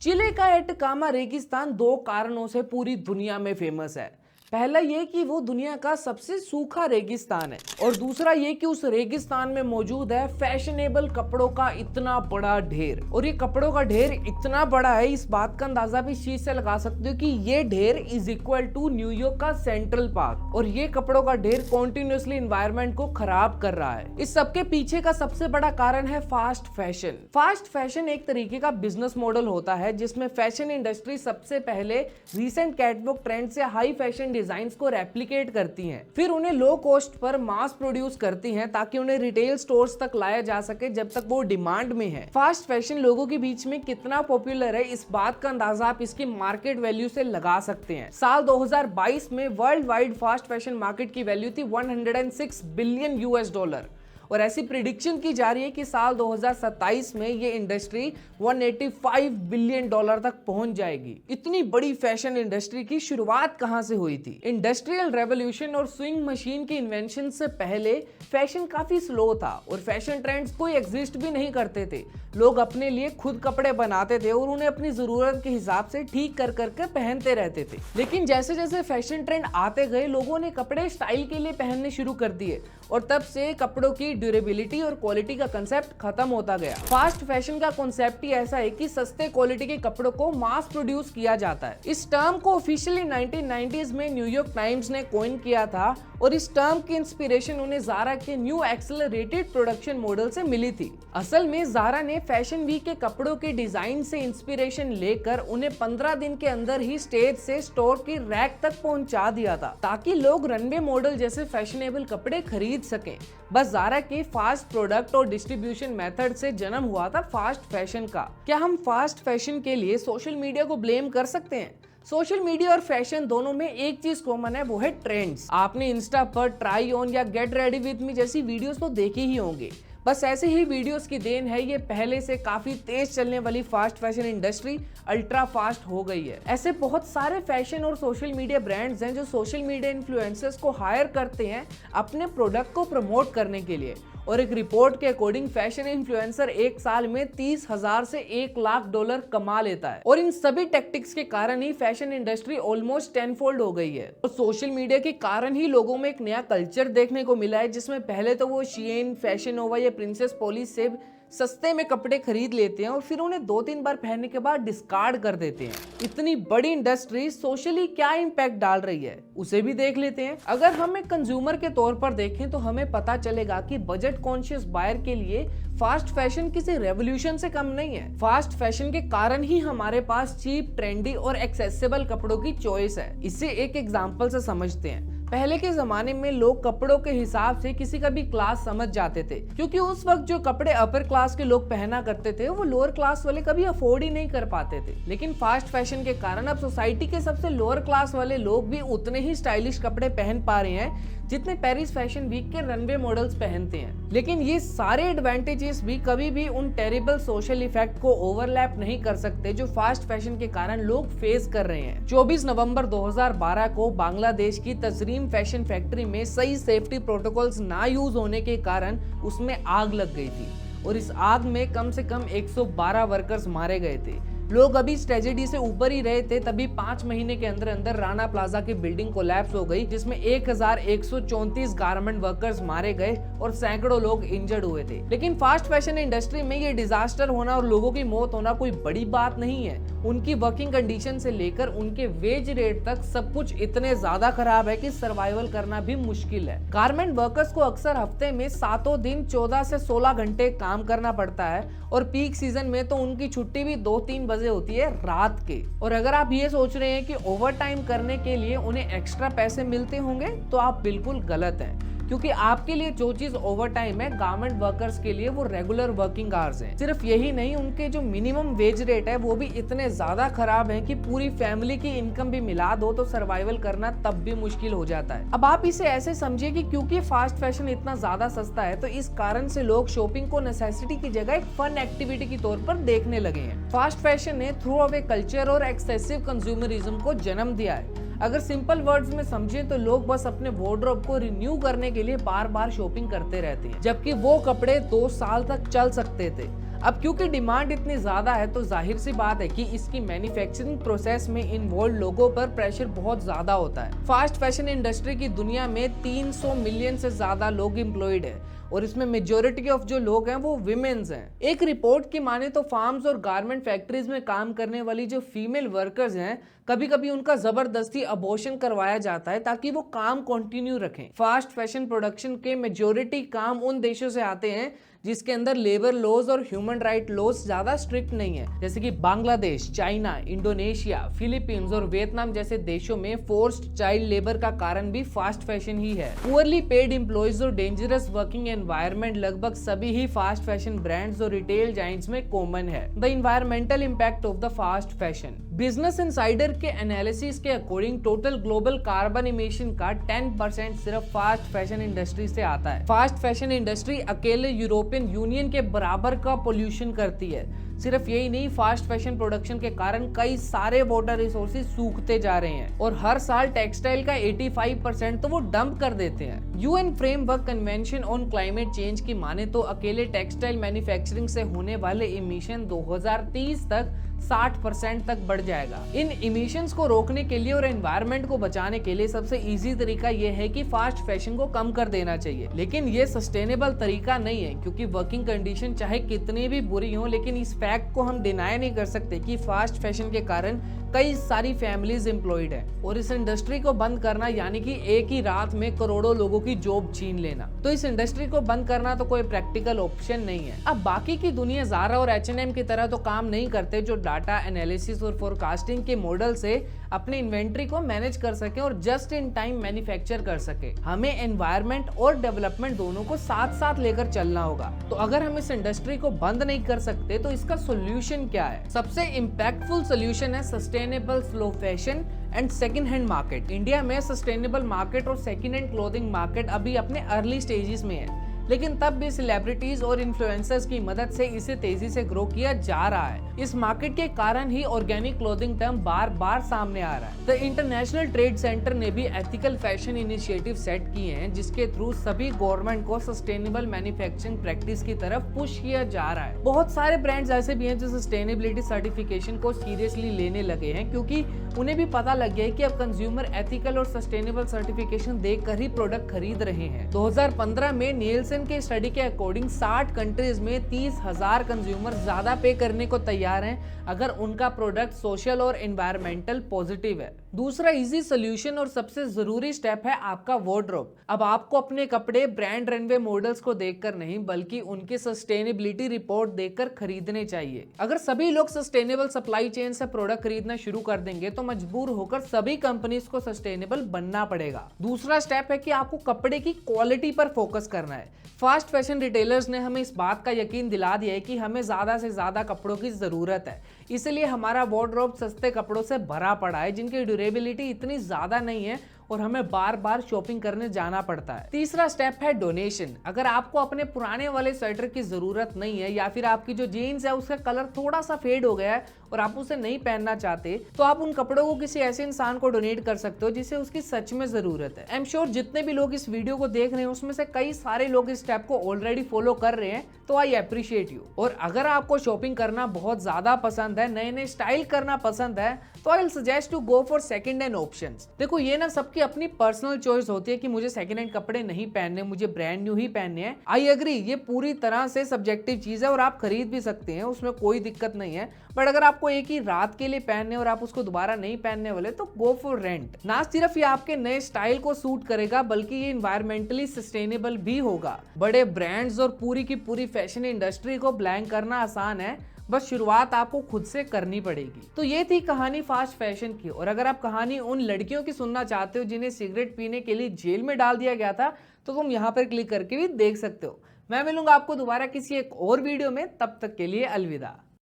चिले का एटकामा रेगिस्तान दो कारणों से पूरी दुनिया में फेमस है। पहला ये कि वो दुनिया का सबसे सूखा रेगिस्तान है और दूसरा ये कि उस रेगिस्तान में मौजूद है फैशनेबल कपड़ों का इतना बड़ा ढेर। और ये कपड़ों का ढेर इतना बड़ा है, इस बात का अंदाजा भी इस चीज से लगा सकते हो कि ये ढेर इज इक्वल टू न्यूयॉर्क का सेंट्रल पार्क। और ये कपड़ों का ढेर कॉन्टिन्यूसली इन्वायरमेंट को खराब कर रहा है। इस सबके पीछे का सबसे बड़ा कारण है फास्ट फैशन। फास्ट फैशन एक तरीके का बिजनेस मॉडल होता है जिसमें फैशन इंडस्ट्री सबसे पहले रिसेंट कैटवॉक ट्रेंड से हाई फैशन डिजाइन्स को रेप्लिकेट करती हैं, फिर उन्हें लो कॉस्ट पर मास प्रोड्यूस करती हैं ताकि उन्हें रिटेल स्टोर्स तक लाया जा सके जब तक वो डिमांड में है। फास्ट फैशन लोगों के बीच में कितना पॉपुलर है, इस बात का अंदाजा आप इसकी मार्केट वैल्यू से लगा सकते हैं। साल 2022 में world wide fast fashion market की वैल्यू थी 106 बिलियन US डॉलर और ऐसी प्रिडिक्शन की जा रही है कि साल 2027 में ये इंडस्ट्री 185 बिलियन डॉलर तक पहुंच जाएगी। इतनी बड़ी फैशन इंडस्ट्री की शुरुआत कहां से हुई थी? इंडस्ट्रियल रेवोल्यूशन और स्विंग मशीन के इन्वेंशन से पहले फैशन काफी स्लो था और फैशन ट्रेंड्स कोई एग्जिस्ट भी नहीं करते थे। लोग अपने लिए खुद कपड़े बनाते थे और उन्हें अपनी जरूरत के हिसाब से ठीक कर करके पहनते रहते थे। लेकिन जैसे जैसे फैशन ट्रेंड आते गए, लोगों ने कपड़े स्टाइल के लिए पहनने शुरू कर दिए और तब से कपड़ों की ड्यूरेबिलिटी और क्वालिटी का कंसेप्ट खत्म होता गया। फास्ट फैशन का कंसेप्ट ही ऐसा है कि सस्ते क्वालिटी के कपड़ों को मास प्रोड्यूस किया जाता है। इस टर्म को ऑफिशियली 1990s में न्यूयॉर्क टाइम्स ने कॉइन किया था और इस टर्म की इंस्पिरेशन उन्हें ज़ारा के न्यू एक्सेलरेटेड प्रोडक्शन मॉडल से मिली थी। असल में ज़ारा ने फैशन वीक के कपड़ों के डिजाइन से इंस्पिरेशन लेकर उन्हें 15 दिन के अंदर ही स्टेज से स्टोर की रैक तक पहुंचा दिया था ताकि लोग रनवे मॉडल जैसे फैशनेबल कपड़े खरीद सकें। बस ज़ारा के फास्ट प्रोडक्ट और डिस्ट्रीब्यूशन मेथड से जन्म हुआ था फास्ट फैशन का। क्या हम फास्ट फैशन के लिए सोशल मीडिया को ब्लेम कर सकते हैं? सोशल मीडिया और फैशन दोनों में एक चीज कॉमन है, वो है ट्रेंड्स। आपने इंस्टा पर ट्राई ऑन या गेट रेडी विद मी जैसी वीडियोस तो देखी ही होंगे। बस ऐसे ही वीडियोस की देन है ये पहले से काफी तेज चलने वाली fast fashion industry ultra fast हो गई है। ऐसे बहुत सारे फैशन और सोशल मीडिया ब्रांड्स हैं जो सोशल मीडिया इन्फ्लुएंसर्स को हायर करते हैं अपने प्रोडक्ट को प्रमोट करने के लिए। और एक रिपोर्ट के अकॉर्डिंग फैशन इन्फ्लुएंसर एक साल में 30,000 से $1,00,000 कमा लेता है। और इन सभी टेक्टिक्स के कारण ही फैशन इंडस्ट्री ऑलमोस्ट 10-fold हो गई है। और सोशल मीडिया के कारण ही लोगों में एक नया कल्चर देखने को मिला है जिसमें पहले तो वो शेन, फैशन नोवा या प्रिंसेस पॉली से सस्ते में कपड़े खरीद लेते हैं और फिर उन्हें 2-3 बार पहनने के बाद डिस्कार्ड कर देते हैं। इतनी बड़ी इंडस्ट्री सोशली क्या इम्पैक्ट डाल रही है उसे भी देख लेते हैं। अगर हम एक कंज्यूमर के तौर पर देखें तो हमें पता चलेगा कि बजट कॉन्शियस बायर के लिए फास्ट फैशन किसी रेवोल्यूशन से कम नहीं है। फास्ट फैशन के कारण ही हमारे पास चीप, ट्रेंडी और एक्सेसिबल कपड़ों की चॉइस है। इसे एक एग्जांपल से समझते हैं। पहले के जमाने में लोग कपड़ों के हिसाब से किसी का भी क्लास समझ जाते थे, क्योंकि उस वक्त जो कपड़े अपर क्लास के लोग पहना करते थे वो लोअर क्लास वाले कभी अफोर्ड ही नहीं कर पाते थे। लेकिन फास्ट फैशन के कारण अब सोसाइटी के सबसे लोअर क्लास वाले लोग भी उतने ही स्टाइलिश कपड़े पहन पा रहे हैं जितने पेरिस फैशन वीक के रनवे मॉडल्स पहनते हैं। लेकिन ये सारे एडवांटेजेस भी कभी भी उन टेरिबल सोशल इफेक्ट को ओवरलैप नहीं कर सकते जो फास्ट फैशन के कारण लोग फेस कर रहे हैं। 24 नवंबर 2012 को बांग्लादेश की तजरीम फैशन फैक्ट्री में सही सेफ्टी प्रोटोकॉल्स ना यूज होने के कारण उसमें आग लग गई थी और इस आग में कम से कम 112 वर्कर्स मारे गए थे। लोग अभी इस ट्रेजेडी से ऊपर ही रहे थे तभी 5 महीने के अंदर अंदर राणा प्लाजा की बिल्डिंग कोलैप्स हो गई जिसमें 1134 गारमेंट वर्कर्स मारे गए और सैकड़ों लोग इंजर्ड हुए थे। लेकिन फास्ट फैशन इंडस्ट्री में ये डिजास्टर होना और लोगों की मौत होना कोई बड़ी बात नहीं है। उनकी वर्किंग कंडीशन से लेकर उनके वेज रेट तक सब कुछ इतने ज्यादा खराब है कि सर्वाइवल करना भी मुश्किल है। गारमेंट वर्कर्स को अक्सर हफ्ते में 7 दिन 14 से 16 घंटे काम करना पड़ता है और पीक सीजन में तो उनकी छुट्टी भी 2-3 बजे होती है रात के। और अगर आप ये सोच रहे हैं कि ओवर टाइम करने के लिए उन्हें एक्स्ट्रा पैसे मिलते होंगे तो आप बिल्कुल गलत हैं, क्योंकि आपके लिए जो चीज ओवर टाइम है गारमेंट वर्कर्स के लिए वो रेगुलर वर्किंग आवर्स हैं। सिर्फ यही नहीं, उनके जो मिनिमम वेज रेट है वो भी इतने ज्यादा खराब है कि पूरी फैमिली की इनकम भी मिला दो तो सर्वाइवल करना तब भी मुश्किल हो जाता है। अब आप इसे ऐसे समझिए कि क्योंकि फास्ट फैशन इतना ज्यादा सस्ता है तो इस कारण से लोग शॉपिंग को नेसेसिटी की जगह एक फन एक्टिविटी के तौर पर देखने लगे हैं। फास्ट फैशन ने थ्रू अवे कल्चर और एक्सेसिव कंज्यूमरिज्म को जन्म दिया है। अगर सिंपल वर्ड्स में समझें तो लोग बस अपने वार्डरोब को रिन्यू करने के लिए बार बार शॉपिंग करते रहते हैं, जबकि वो कपड़े 2 साल तक चल सकते थे। अब क्योंकि डिमांड इतनी ज्यादा है तो जाहिर सी बात है कि इसकी मैन्युफैक्चरिंग प्रोसेस में इन्वॉल्व लोगों पर प्रेशर बहुत ज्यादा होता है। फास्ट फैशन इंडस्ट्री की दुनिया में 300 मिलियन से ज्यादा लोग एम्प्लॉयड है और इसमें मेजोरिटी ऑफ जो लोग हैं वो विमेन्स हैं। एक रिपोर्ट की माने तो फार्म्स और गारमेंट फैक्ट्रीज में काम करने वाली जो फीमेल वर्कर्स हैं, कभी कभी उनका जबरदस्ती अबॉर्शन करवाया जाता है ताकि वो काम कंटिन्यू रखें। फास्ट फैशन प्रोडक्शन के मेजोरिटी काम उन देशों से आते हैं जिसके अंदर लेबर लॉज और ह्यूमन राइट लॉज ज्यादा स्ट्रिक्ट नहीं है, जैसे कि बांग्लादेश, चाइना, इंडोनेशिया, फिलीपींस और वियतनाम जैसे देशों में फोर्स्ड चाइल्ड लेबर का कारण भी फास्ट फैशन ही है। पुअरली पेड एम्प्लॉयज और डेंजरस वर्किंग एनवायरनमेंट लगभग सभी ही फास्ट फैशन ब्रांड्स और रिटेल जाइंट्स में कॉमन है। The environmental impact of the fast fashion. Business insider के एनालिसिस के according total global carbon emission का 10% सिर्फ फास्ट फैशन इंडस्ट्री से आता है। फास्ट फैशन इंडस्ट्री अकेले यूरोपियन यूनियन के बराबर का पोल्यूशन करती है। सिर्फ यही नहीं, फास्ट फैशन प्रोडक्शन के कारण कई सारे वाटर रिसोर्सेज सूखते जा रहे हैं और हर साल टेक्सटाइल का 85% तो वो डंप कर देते हैं। UN framework convention on climate change की माने तो अकेले टेक्सटाइल मैन्युफैक्चरिंग से होने वाले इमिशन 2030 तक 60% तक बढ़ जाएगा। इन इमिशंस को रोकने के लिए और एनवायरनमेंट को बचाने के लिए सबसे इजी तरीका यह है कि फास्ट फैशन को कम कर देना चाहिए, लेकिन ये सस्टेनेबल तरीका नहीं है क्योंकि वर्किंग कंडीशन चाहे कितनी भी बुरी हो, लेकिन इस फैक्ट को हम डिनाई नहीं कर सकते कि फास्ट फैशन के कारण कई सारी फैमिलीज एम्प्लॉयड है और इस इंडस्ट्री को बंद करना यानी कि एक ही रात में करोड़ों लोगों की जॉब छीन लेना। तो इस इंडस्ट्री को बंद करना तो कोई प्रैक्टिकल ऑप्शन नहीं है। अब बाकी की दुनिया ज़ारा और H&M की तरह तो काम नहीं करते जो डाटा एनालिसिस और फोरकास्टिंग के मॉडल से अपने इन्वेंट्री को मैनेज कर सके और जस्ट इन टाइम मैन्युफैक्चर कर सके। हमें एनवायरनमेंट और डेवलपमेंट दोनों को साथ साथ लेकर चलना होगा। तो अगर हम इस इंडस्ट्री को बंद नहीं कर सकते तो इसका सोल्यूशन क्या है? सबसे इम्पैक्टफुल सोल्यूशन है sustainable slow fashion and second hand market. India में सस्टेनेबल मार्केट और सेकंड हैंड क्लोथिंग मार्केट अभी अपने अर्ली स्टेजेस में है, लेकिन तब भी सेलिब्रिटीज और इन्फ्लुएंसर्स की मदद से इसे तेजी से ग्रो किया जा रहा है। इस मार्केट के कारण ही ऑर्गेनिक क्लोथिंग टर्म बार बार सामने आ रहा है। द इंटरनेशनल ट्रेड सेंटर ने भी एथिकल फैशन इनिशिएटिव सेट किए हैं जिसके थ्रू सभी गवर्नमेंट को सस्टेनेबल मैन्युफैक्चरिंग प्रैक्टिस की तरफ पुश किया जा रहा है। बहुत सारे ब्रांड्स ऐसे भी हैं जो सस्टेनेबिलिटी सर्टिफिकेशन को सीरियसली लेने लगे हैं क्योंकि उन्हें भी पता लग गया है कि अब कंज्यूमर एथिकल और सस्टेनेबल सर्टिफिकेशन देखकर ही प्रोडक्ट खरीद रहे हैं। 2015 में निएल्सन के स्टडी के अकॉर्डिंग 60 कंट्रीज में 30,000 कंज्यूमर ज्यादा पे करने को तैयार हैं अगर उनका प्रोडक्ट सोशल और एनवायरमेंटल पॉजिटिव है। दूसरा इजी सोल्यूशन और सबसे जरूरी स्टेप है आपका वार्डरोब। अब आपको अपने कपड़े ब्रांड रनवे मॉडल्स को देखकर नहीं बल्कि उनके सस्टेनेबिलिटी रिपोर्ट देखकर खरीदने चाहिए। अगर सभी लोग सस्टेनेबल सप्लाई चेन से प्रोडक्ट खरीदना शुरू कर देंगे तो मजबूर होकर सभी कंपनीज को सस्टेनेबल बनना पड़ेगा। दूसरा स्टेप है कि आपको कपड़े की क्वालिटी पर फोकस करना है। फास्ट फैशन रिटेलर्स ने हमें इस बात का यकीन दिला दिया है कि हमें ज्यादा से ज्यादा कपड़ों की जरूरत है, इसलिए हमारा वार्डरोब सस्ते कपड़ों से भरा पड़ा है जिनकी ड्यूरेबिलिटी इतनी ज्यादा नहीं है और हमें बार बार शॉपिंग करने जाना पड़ता है। तीसरा स्टेप है डोनेशन। अगर आपको अपने पुराने वाले स्वेटर की जरूरत नहीं है या फिर आपकी जो जीन्स है उसका कलर थोड़ा सा फेड हो गया है और आप उसे नहीं पहनना चाहते तो आप उन कपड़ों को किसी ऐसे इंसान को डोनेट कर सकते हो जिसे उसकी सच में जरूरत है। आई एम श्योर जितने भी लोग इस वीडियो को देख रहे हैं उसमें से कई सारे लोग इस स्टेप को ऑलरेडी फॉलो कर रहे हैं, तो आई अप्रिशिएट यू। और अगर आपको शॉपिंग करना बहुत ज्यादा पसंद है, नए नए स्टाइल करना पसंद है, तो I will suggest to go for second hand options. देखो ये ना सबकी अपनी पर्सनल चॉइस होती है कि मुझे सेकंड हैंड कपड़े नहीं पहनने, मुझे ब्रांड न्यू ही पहनने हैं। आई एग्री, ये पूरी तरह से सब्जेक्टिव चीज है और आप खरीद भी सकते हैं, उसमें कोई दिक्कत नहीं है। बट अगर आपको एक ही रात के लिए पहनने और आप उसको दोबारा नहीं पहनने वाले तो गो फॉर रेंट। ना सिर्फ ये आपके नए स्टाइल को सूट करेगा बल्कि ये इन्वायरमेंटली सस्टेनेबल भी होगा। बड़े ब्रांड्स और पूरी की पूरी फैशन इंडस्ट्री को ब्लैंक करना आसान है, बस शुरुआत आपको खुद से करनी पड़ेगी। तो ये थी कहानी फास्ट फैशन की। और अगर आप कहानी उन लड़कियों की सुनना चाहते हो जिन्हें सिगरेट पीने के लिए जेल में डाल दिया गया था तो तुम यहाँ पर क्लिक करके भी देख सकते हो। मैं मिलूंगा आपको दोबारा किसी एक और वीडियो में, तब तक के लिए अलविदा।